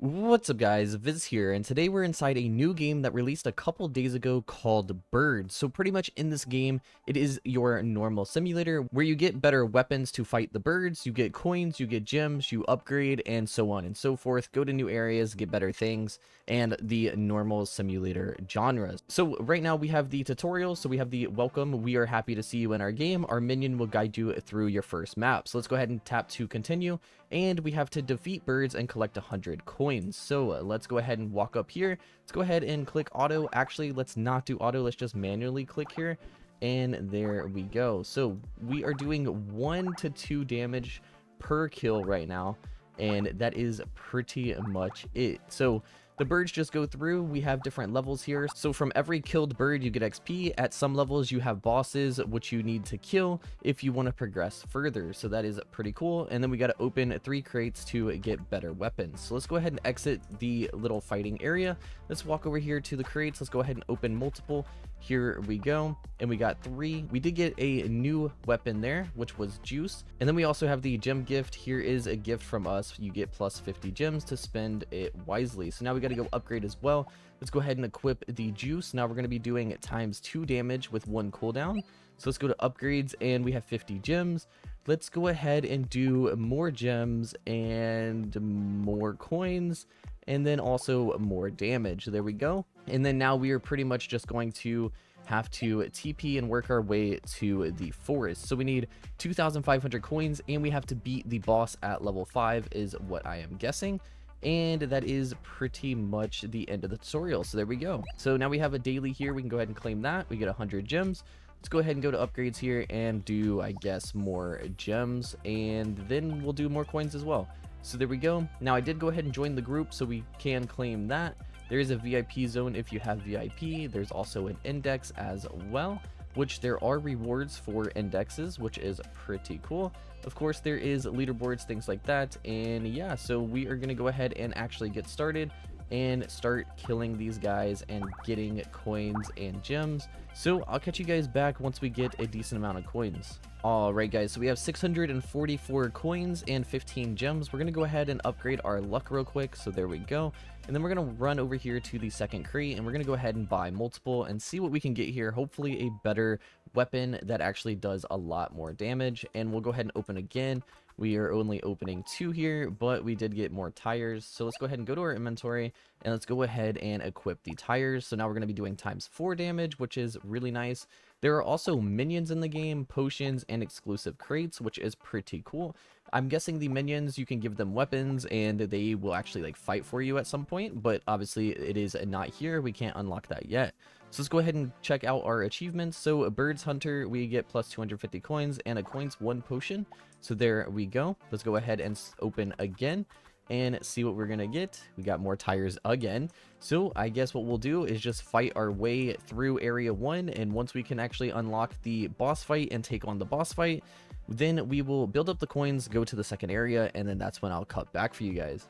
What's up guys, Viz here, and today we're inside a new game that released a couple days ago called Burd. So pretty much in this game, it is your normal simulator where you get better weapons to fight the birds, you get coins, you get gems, you upgrade, and so on and so forth. Go to new areas, get better things, and the normal simulator genres. So right now we have the tutorial, so we have the welcome, we are happy to see you in our game. Our minion will guide you through your first map. So let's go ahead and tap to continue, and we have to defeat birds and collect 100 coins. So let's go ahead and walk up here. Let's go ahead and click auto. Actually, let's not do auto. Let's just manually click here. And there we go. So we are doing 1 to 2 damage per kill right now. And that is pretty much it. So the birds just go through. We have different levels here. So from every killed bird, you get XP. At some levels, you have bosses, which you need to kill if you want to progress further. So that is pretty cool. And then we got to open 3 crates to get better weapons. So let's go ahead and exit the little fighting area. Let's walk over here to the crates. Let's go ahead and open multiple. Here we go. And we got 3. We did get a new weapon there, which was juice. And then we also have the gem gift. Here is a gift from us. You get plus 50 gems to spend it wisely. So now we got to go upgrade as well. Let's go ahead and equip the juice. Now we're going to be doing times 2 damage with 1 cooldown. So let's go to upgrades, and we have 50 gems. Let's go ahead and do more gems and more coins, and then also more damage. There we go. And then now we are pretty much just going to have to TP and work our way to the forest. So we need 2,500 coins, and we have to beat the boss at level 5 is what I am guessing. And that is pretty much the end of the tutorial. So there we go. So now we have a daily here. We can go ahead and claim that. We get 100 gems. Let's go ahead and go to upgrades here and do, I guess, more gems, and then we'll do more coins as well. So there we go. Now I did go ahead and join the group, so we can claim that. There is a VIP zone if you have VIP. There's also an index as well, which there are rewards for indexes, which is pretty cool. Of course, there is leaderboards, things like that. And yeah, so we are going to go ahead and actually get started and start killing these guys and getting coins and gems. So I'll catch you guys back once we get a decent amount of coins. Alright guys, so we have 644 coins and 15 gems. We're going to go ahead and upgrade our luck real quick. So there we go. And then we're going to run over here to the second crate, and we're going to go ahead and buy multiple and see what we can get here. Hopefully a better weapon that actually does a lot more damage. And we'll go ahead and open again. We are only opening 2 here, but we did get more tires. So let's go ahead and go to our inventory, and let's go ahead and equip the tires. So now we're going to be doing times 4 damage, which is really nice. There are also minions in the game, potions, and exclusive crates, which is pretty cool. I'm guessing the minions, you can give them weapons and they will actually like fight for you at some point, but obviously it is not here. We can't unlock that yet. So let's go ahead and check out our achievements. So a bird's hunter, we get plus 250 coins, and a coins 1 potion. So there we go. Let's go ahead and open again and see what we're gonna get. We got more tires again. So I guess what we'll do is just fight our way through area 1, and once we can actually unlock the boss fight and take on the boss fight, then we will build up the coins, go to the second area, and then that's when I'll cut back for you guys.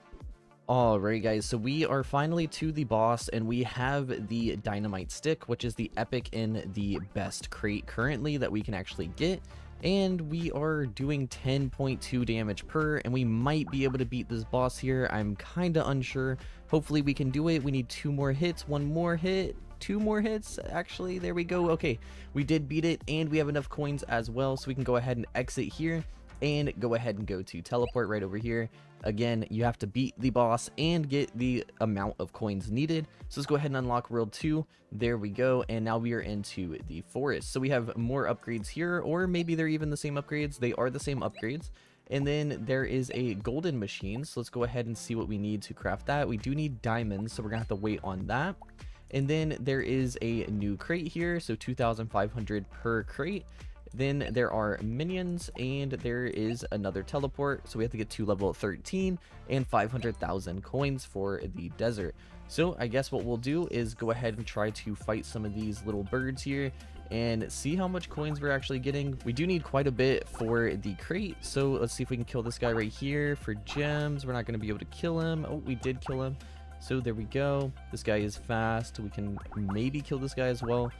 Alright guys, so we are finally to the boss, and we have the dynamite stick, which is the epic in the best crate currently that we can actually get. And we are doing 10.2 damage per, and we might be able to beat this boss here. I'm kind of unsure. Hopefully we can do it. We need 2 more hits, 1 more hit, 2 more hits. Actually, there we go. Okay, we did beat it, and we have enough coins as well, so we can go ahead and exit here and go ahead and go to teleport right over here. Again, you have to beat the boss and get the amount of coins needed. So let's go ahead and unlock world 2. There we go. And now we are into the forest. So we have more upgrades here, or maybe they're even the same upgrades. They are the same upgrades. And then there is a golden machine. So let's go ahead and see what we need to craft that. We do need diamonds, so we're gonna have to wait on that. And then there is a new crate here. So 2,500 per crate. Then there are minions, and there is another teleport, so we have to get to level 13 and 500,000 coins for the desert. So I guess what we'll do is go ahead and try to fight some of these little birds here and see how much coins we're actually getting. We do need quite a bit for the crate, so let's see if we can kill this guy right here for gems. We're not going to be able to kill him. Oh, we did kill him. So there we go. This guy is fast. We can maybe kill this guy as well.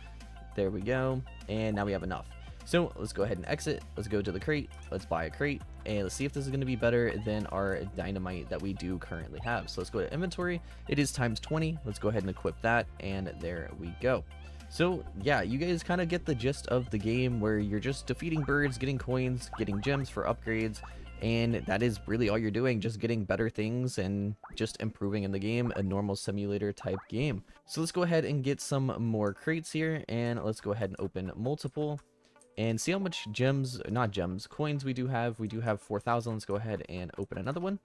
There we go. And now we have enough. So let's go ahead and exit. Let's go to the crate. Let's buy a crate. And let's see if this is going to be better than our dynamite that we do currently have. So let's go to inventory. It is times 20. Let's go ahead and equip that. And there we go. So yeah, you guys kind of get the gist of the game where you're just defeating birds, getting coins, getting gems for upgrades. And that is really all you're doing, just getting better things and just improving in the game, a normal simulator type game. So let's go ahead and get some more crates here, and let's go ahead and open multiple and see how much coins we do have. We do have 4,000. Let's go ahead and open another one,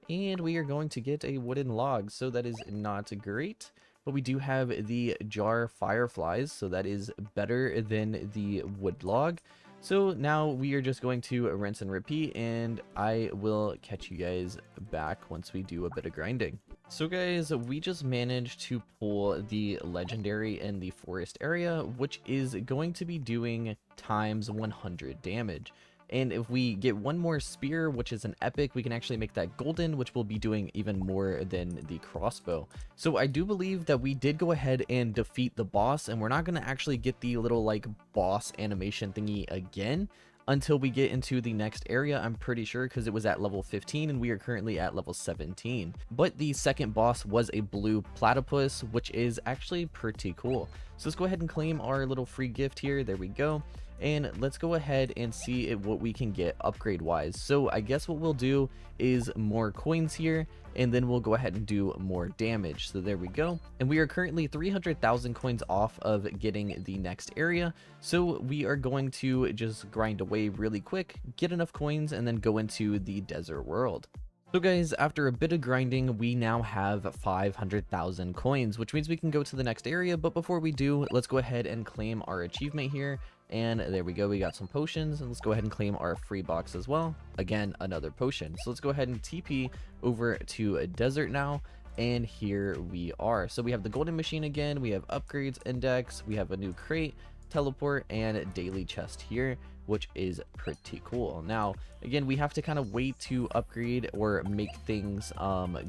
and we are going to get a wooden log, so that is not great. But we do have the jar fireflies, so that is better than the wood log. So now we are just going to rinse and repeat, and I will catch you guys back once we do a bit of grinding. So guys, we just managed to pull the legendary in the forest area, which is going to be doing times 100 damage. And if we get one more spear, which is an epic, we can actually make that golden, which will be doing even more than the crossbow. So I do believe that we did go ahead and defeat the boss, and we're not going to actually get the little like boss animation thingy again until we get into the next area, I'm pretty sure, because it was at level 15 and we are currently at level 17. But the second boss was a blue platypus, which is actually pretty cool. So let's go ahead and claim our little free gift here. There we go. And let's go ahead and see what we can get upgrade wise. So I guess what we'll do is more coins here, and then we'll go ahead and do more damage. So there we go. And we are currently 300,000 coins off of getting the next area. So we are going to just grind away really quick, get enough coins, and then go into the desert world. So guys, after a bit of grinding, we now have 500,000 coins, which means we can go to the next area. But before we do, let's go ahead and claim our achievement here. And there we go, we got some potions, and let's go ahead and claim our free box as well. Again, another potion. So let's go ahead and TP over to a desert now, and here we are. So we have the golden machine again, we have upgrades index, we have a new crate, teleport, and daily chest here, which is pretty cool. Now again, we have to kind of wait to upgrade or make things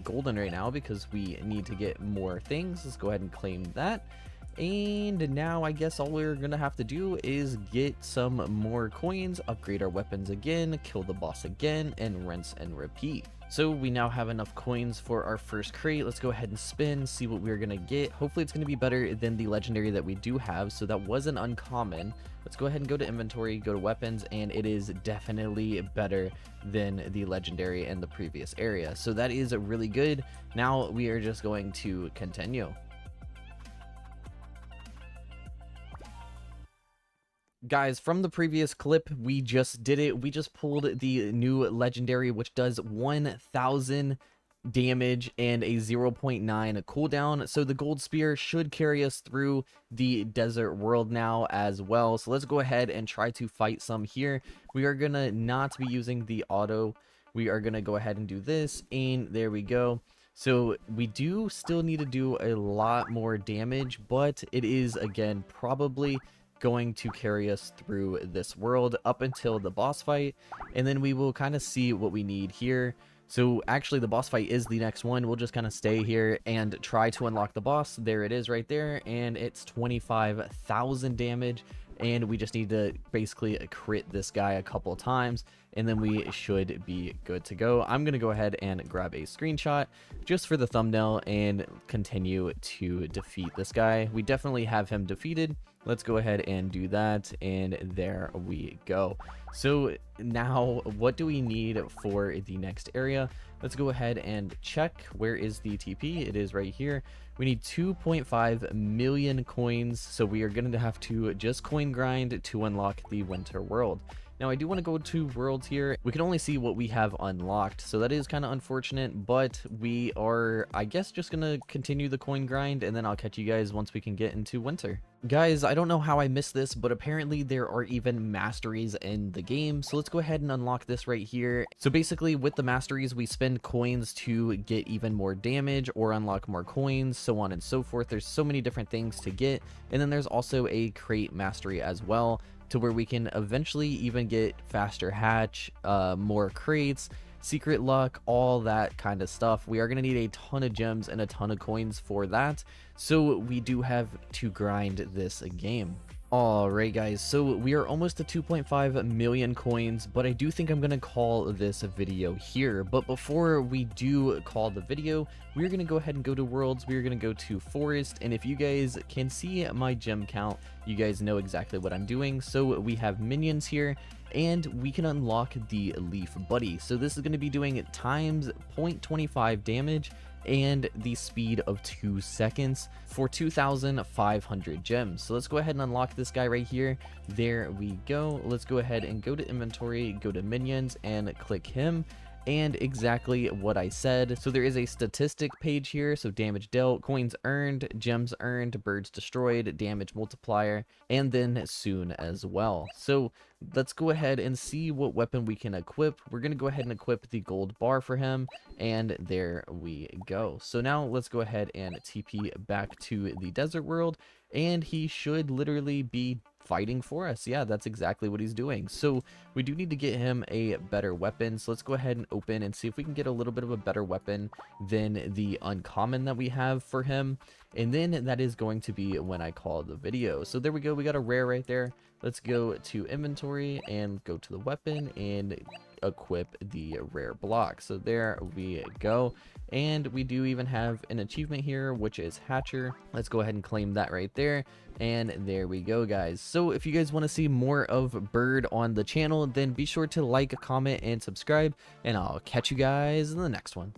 golden right now because we need to get more things. Let's go ahead and claim that. And now I guess all we're gonna have to do is get some more coins, upgrade our weapons again, kill the boss again, and rinse and repeat. So we now have enough coins for our first crate. Let's go ahead and spin, see what we're gonna get. Hopefully it's gonna be better than the legendary that we do have. So that was an uncommon. Let's go ahead and go to inventory, go to weapons, and it is definitely better than the legendary in the previous area. So that is really good. Now we are just going to continue. Guys, from the previous clip, we just did it. We just pulled the new legendary, which does 1,000 damage and a 0.9 cooldown. So the gold spear should carry us through the desert world now as well. So let's go ahead and try to fight some here. We are gonna not be using the auto. We are gonna go ahead and do this, and there we go. So we do still need to do a lot more damage, but it is again probably going to carry us through this world up until the boss fight, and then we will kind of see what we need here. So actually the boss fight is the next one. We'll just kind of stay here and try to unlock the boss. There it is right there, and it's 25,000 damage, and we just need to basically crit this guy a couple times, and then we should be good to go. I'm gonna go ahead and grab a screenshot just for the thumbnail and continue to defeat this guy. We definitely have him defeated. Let's go ahead and do that, and there we go. So now what do we need for the next area? Let's go ahead and check. Where is the TP? It is right here. We need 2.5 million coins, so we are going to have to just coin grind to unlock the winter world. Now I do want to go to worlds here. We can only see what we have unlocked, so that is kind of unfortunate, but we are, I guess, just gonna continue the coin grind, and then I'll catch you guys once we can get into winter. Guys, I don't know how I missed this, but apparently there are even masteries in the game, so let's go ahead and unlock this right here. So basically with the masteries, we spend coins to get even more damage or unlock more coins, so on and so forth. There's so many different things to get, and then there's also a crate mastery as well, to where we can eventually even get faster hatch, more crates, secret luck, all that kind of stuff. We are going to need a ton of gems and a ton of coins for that, so we do have to grind this game. Alright guys, so we are almost to 2.5 million coins, but I do think I'm going to call this a video here. But before we do call the video, we're going to go ahead and go to worlds. We're going to go to forest, and if you guys can see my gem count, you guys know exactly what I'm doing. So we have minions here, and we can unlock the leaf buddy. So this is going to be doing times 0.25 damage and the speed of 2 seconds for 2,500 gems. So let's go ahead and unlock this guy right here. There we go. Let's go ahead and go to inventory, go to minions, and click him. And exactly what I said. So there is a statistic page here. So damage dealt, coins earned, gems earned, birds destroyed, damage multiplier, and then soon as well. So let's go ahead and see what weapon we can equip. We're going to go ahead and equip the gold bar for him. And there we go. So now let's go ahead and TP back to the desert world. And he should literally be fighting for us. Yeah, that's exactly what he's doing. So we do need to get him a better weapon. So let's go ahead and open and see if we can get a little bit of a better weapon than the uncommon that we have for him. And then that is going to be when I call the video. So there we go. We got a rare right there. Let's go to inventory and go to the weapon and equip the rare block. So there we go. And we do even have an achievement here, which is Hatcher. Let's go ahead and claim that right there. And there we go, guys. So if you guys want to see more of Burd on the channel, then be sure to like, comment, and subscribe. And I'll catch you guys in the next one.